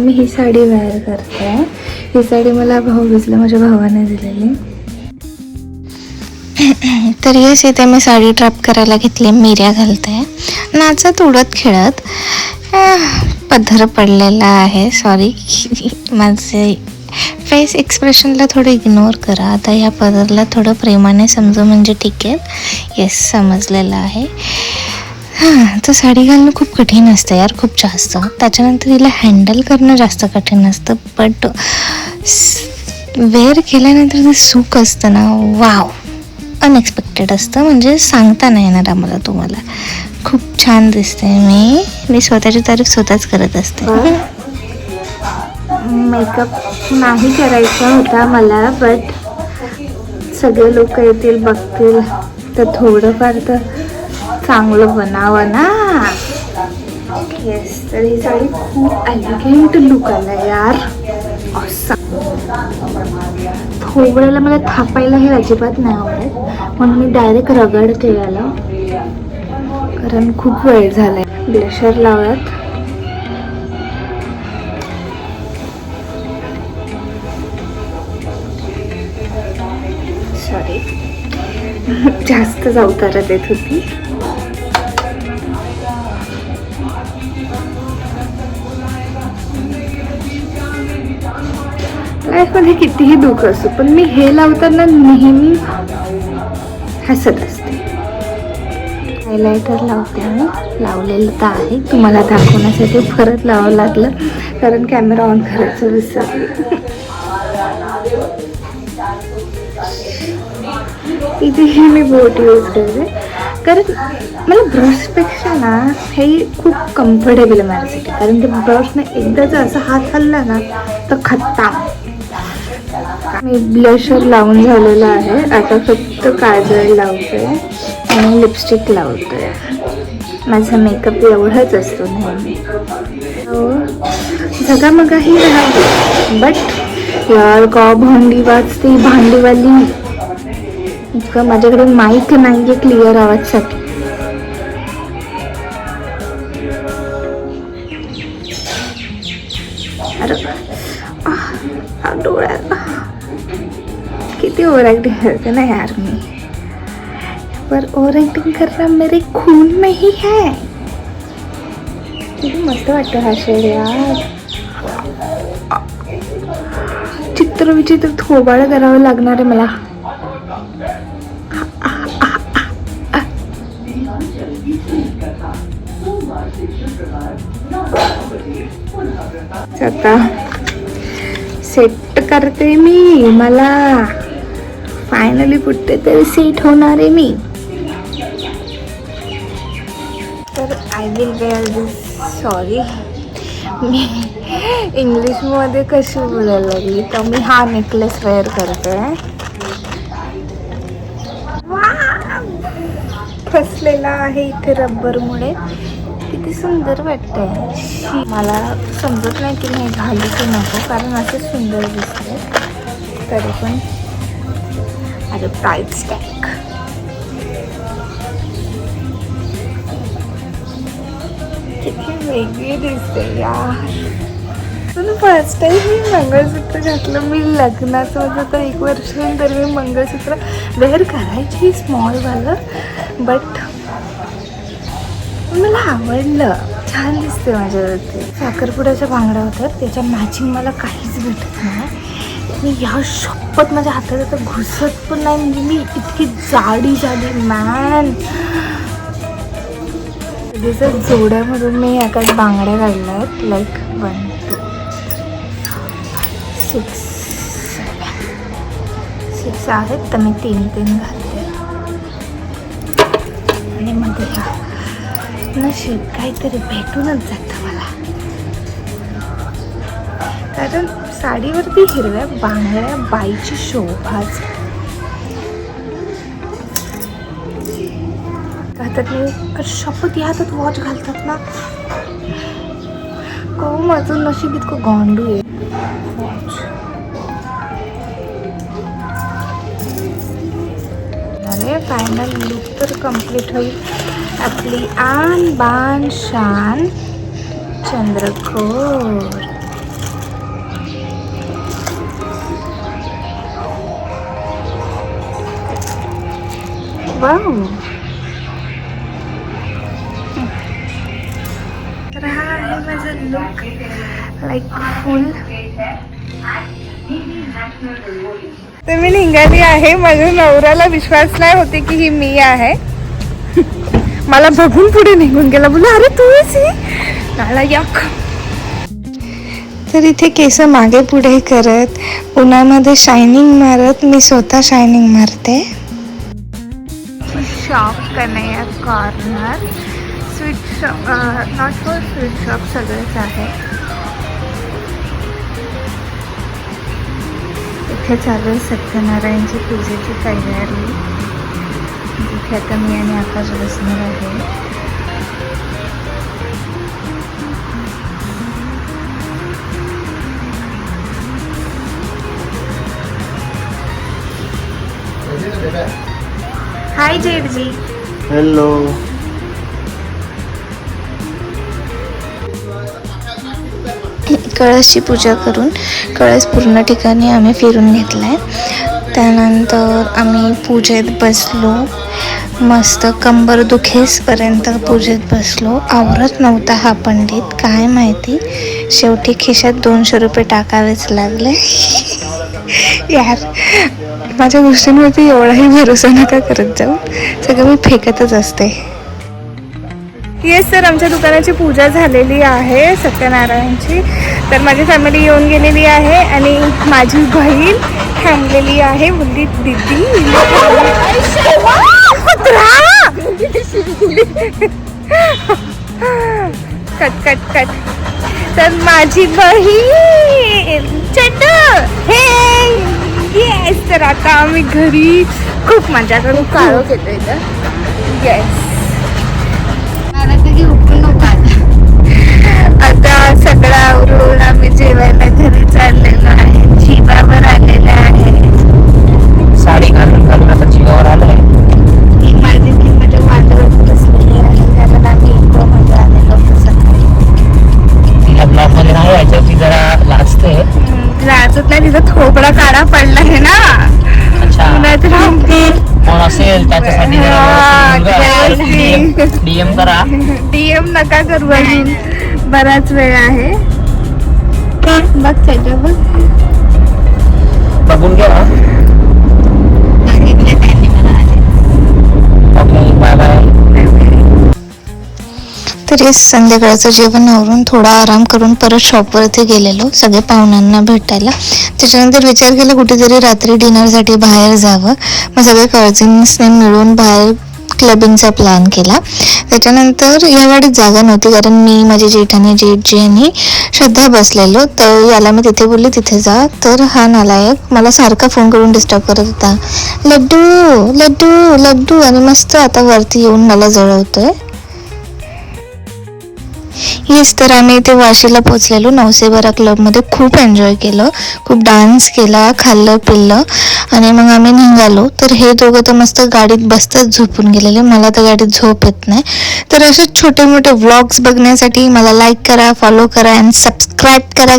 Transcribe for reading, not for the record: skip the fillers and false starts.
मी ही sari wear करते. ही साडी मला भाऊबीजला माझ्या भावाने दिलेली. तर येस, इथे मी साडी ट्रॅप करायला घेतली. मिऱ्या घालते, नाचत उडत खेळत. पदर पडलेला आहे. सॉरी, माझे फेस एक्सप्रेशनला थोडं इग्नोर करा. आता या पदरला थोडं प्रेमाने समजू म्हणजे ठीक आहे. येस, समजलेलं आहे. तर साडी घालणं खूप कठीण असतं यार, खूप जास्त. त्याच्यानंतर तिला हँडल करणं जास्त कठीण असतं. बट वेअर केल्यानंतर ते सुख असतं ना, वाव, अनएक्सपेक्टेड असतं. म्हणजे सांगता नाही येणार आम्हाला तुम्हाला. खूप छान दिसते. मी स्वतःची तारीफ स्वतःच करत असते. मेकअप नाही करायचा होता मला, बट सगळे लोक येतील बघतील तर थोडंफार तर चांगलं बनावं ना. येस, तर ही साडी खूप एलिगंट लुक आला यार. थोड्या वेळेला मला थापायला हे अजिबात नाही आवडत, म्हणून मी डायरेक्ट रगडते याला, कारण खूप वेळ झालाय. ब्लशर लावत. सॉरी, जास्त उतारत येत होती. लाईफमध्ये कितीही दुःख असो, पण मी हे लावताना नेहमी हसत असते. हायलायटर लावते मी. लावलेलं तर आहे, तुम्हाला दाखवण्यासाठी परत लावावं लागलं कारण कॅमेरा ऑन करायचं विसरले. इथेही मी बोट यूज करते, कारण मला ब्रशपेक्षा ना हे खूप कम्फर्टेबल आहे माझ्यासाठी. कारण ते ब्रशने एकदा जर असा हात हल्ला ना तर खट्टा. मी ब्लशर लावून झालेलं आहे. आता फक्त काजळ लावते आणि लिपस्टिक लावते. माझा मेकअप एवढाच असतो नेहमी. झगामगाही राहा, बट यार का भांडी वाजते भांडीवाली. इतकं माझ्याकडे माईक नाही आहे क्लिअर आवाजसाठी. अरे डोळ्यात किती ओव्हर ॲक्टिंग करते ना यार मी. पर ओव्हर ॲक्टिंग करना मेरे खून में ही है. किती मस्त वाटतं हा शेड यार. चित्र विचित्र थोबाड करावं लागणार आहे मला. आता सेट करते मी. मला फायनली कुठे तरी सेट होणार आहे मी. तर I will wear this. Sorry, मी इंग्लिशमध्ये कशी बोलायला लागली. तर मी हा नेकलेस वेअर करते. फसलेला आहे इथे रब्बरमुळे. किती सुंदर वाटतंय. मला समजत नाही की नाही घालू की नको, कारण असे सुंदर दिसते. तरी पण अरे प्राइस टॅग. किती वेगळी दिसते यार. फर्स्ट टाइम मी मंगळसूत्र घातलं. मी लग्नाचं होतं तर 1 वर्षानंतर मी मंगळसूत्र वेअर करायची स्मॉलवालं, बट मला आवडलं. छान दिसते माझ्यावरती. साखरपुड्याच्या बांगड्या होत्या, त्याच्या मॅचिंग मला काहीच भेटत नाही. मी ह्या शपथ माझ्या हातात आता घुसत पण नाही. म्हणजे मी इतकी जाडी मॅन. त्याच्या जोड्यामधून मी या काही बांगड्या काढल्या आहेत. लाईक 1 2 6 6 आहेत, तर मी 3 घालते. आणि मध्ये ह्या नशीब काहीतरी भेटूनच जातं मला. कारण साडीवरती हिरव्या बांगड्या बाईची शोभाच. हातात मी शपथ या हातात वॉच घालतात ना. कहू माझं नशीब इतकं गांडू आहे. अरे फायनल लुक तर कम्प्लीट होईल. आपली आन बान शान चंद्रकोर. वाव. तर हा आहे माझा लुक, लाईक फुल. तर मी निघाली आहे. माझ्या नवऱ्याला विश्वास नाही होते की ही मी आहे. मला बघून पुढे निघून गेला, बोला अरे तू मला यक. तर इथे केस मागे पुढे करत उन्हामध्ये शायनिंग मारत मी स्वतः शायनिंग मारते. Shop Kanhaiya corner sweet shop, not for sweet shop, सगळंच आहे. इथे चालू आहे सत्यनारायणची पूजेची तयारी, जिथे आता मी आणि आकाश बसणार आहे. हाय जेडजी. हेलो. कळसची पूजा करून कळस पूर्ण ठिकाणी आम्ही फिरून घेतलाय. त्यानंतर आम्ही पूजेत बसलो. मस्त कंबर दुखेसपर्यंत पूजेत बसलो. आवरत नव्हता हा पंडित, काय माहिती शेवटी खिशात 200 रुपये टाकावेच लागले. यार माझ्या गोष्टींवरती एवढाही भरोसा नका करत जाऊ, सगळं मी फेकतच असते. येस, तर आमच्या दुकानाची पूजा झालेली आहे सत्यनारायणची. तर माझी फॅमिली येऊन गेलेली आहे आणि माझी बहीण थांबलेली आहे. बोलली दीदी कट कट कट. तर माझी बहीण चड्डू हे येस. तर आता आम्ही घरी खूप मजा करू. काळो घेतो इथं. येस, आता सगळं आवरून आम्ही जेवायला घरी चाललेलो आहे. जीवावर आलेला आहे. साडी घालून घालून आता जीवावर आलंय. माझी ती माझ्या वादळात बसलेली आहे, कारण आम्ही इतकं मजा आलेलो होतो सकाळी. तिला ब्लॉग मध्ये नाही यायचं, ती जरा लाजते. लाजत नाही, तिचा थोबडा काढा पडला आहे ना. अच्छा, कोण असेल त्याच्यासाठी डीएम करा. डीएम नका करू, अजून बराच वेळ आहे. बघ त्याच्या बघ, बघून घ्या. Okay, bye bye. तर हे संध्याकाळचं जेवण आवरून थोडा आराम करून परत शॉपवरती गेलेलो सगळे पाहुण्यांना भेटायला. त्याच्यानंतर विचार केला कुठेतरी रात्री डिनरसाठी बाहेर जावं. मग सगळे कझिन्सने मिळून बाहेर क्लबिंगचा प्लॅन केला. त्याच्यानंतर या गाडीत जागा नव्हती, कारण मी, माझी जेठानी, जेठजी आणि श्रद्धा बसलेलो. तर याला मी तिथे बोलले तिथे जा. तर हा नालायक मला सारखा फोन करून डिस्टर्ब करत होता, लड्डू लड्डू लड्डू, आणि मस्त आता वरती येऊन मला जळवतोय. येस, तर आम्ही इथे वाशीला पोचलेलो. नवसेबरा क्लबमध्ये खूप एन्जॉय केलं, खूप डान्स केला, खाल्लं पिल्लं आणि मग आम्ही निघालो. तर हे दोघं तर मस्त गाडीत बसताच झोपून गेलेले. मला तर गाडीत झोप येत नाही. तर असे छोटे मोठे व्लॉग्स बघण्यासाठी मला लाईक करा, फॉलो करा आणि सबस्क्राईब करा.